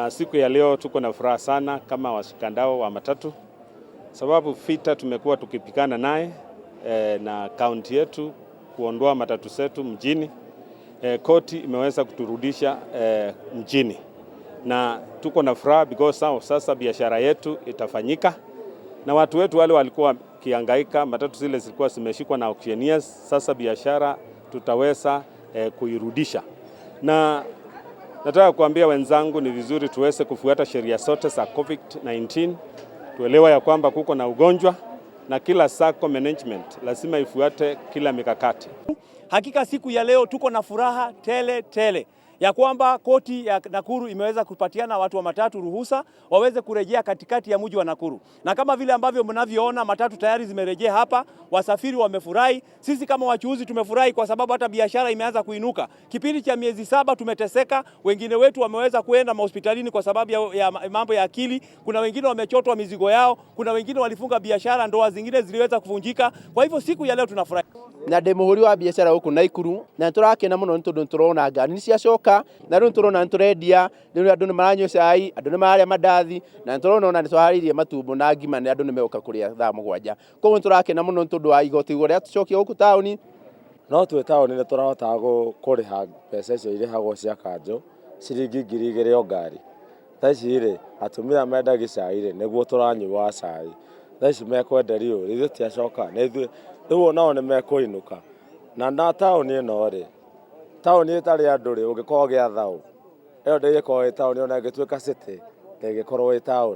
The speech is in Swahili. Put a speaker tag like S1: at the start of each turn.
S1: Siku ya leo tuko na furaha sana kama washikandao wa matatu, sababu vita tumekuwa tukipigana naye na kaunti yetu kuondoa matatu zetu mjini. Koti imeweza kuturudisha mjini na tuko na furaha because sasa biashara yetu itafanyika, na watu wetu wale walikuwa kihangaika, matatu zile zilikuwa zimeshikwa na auctioneers. Sasa biashara tutaweza kuirudisha, na nataka kuambia wenzangu ni vizuri tuweze kufuata sheria zote za COVID-19. Tuelewa ya kwamba kuko na ugonjwa na kila sacco management lazima ifuate kila mikakati.
S2: Hakika siku ya leo tuko na furaha tele tele ya kwamba koti ya Nakuru imeweza kupatiana watu wa matatu ruhusa waweze kurejea katikati ya mji wa Nakuru. Na kama vile ambavyo mnavyoona matatu tayari zimerejea hapa, wasafiri wamefurahi, sisi kama wachuuzi tumefurahi kwa sababu hata biashara imeanza kuinuka. Kipindi cha miezi 7 tumeteseka, wengine wetu wameweza kuenda hospitalini kwa sababu ya mambo ya akili, kuna wengine wamechotwa mizigo yao, kuna wengine walifunga biashara, ndoa zingine ziliweza kuvunjika. Kwa hivyo siku ya leo tunafurahi.
S3: Na muhuri wa biashara huku Nakuru na turakena muno ntundu turona ngari ni ciacoka na riu turona nturendia riu andu ni maranyua cai, andu ni maria mandathi na turona ona ni twaharirie matumbo na ngima ni andu ni meuka kuria thaa 7. Koguo turakena muno ntundu wa igoti guria tucokia huku tauni.
S4: No twe tauni ni turahota kuriha mbeca icio irihagwo cia kanjo ciringi 2,000 o ngari. Thaici ri atumia menda gicai ri niguo turanyua cai. Thaici mekwenderio ri tiacoka na ithuĩ rĩu nao nĩ mekũinũka na taũni ĩno rĩ, taũni ĩtarĩ andũ rĩ, ũngĩkorwo gĩa thaũ ĩyo ndĩgĩkorwo ĩ taũni, ona ĩngĩtuĩka city ndĩgĩkorwo ĩ taũni.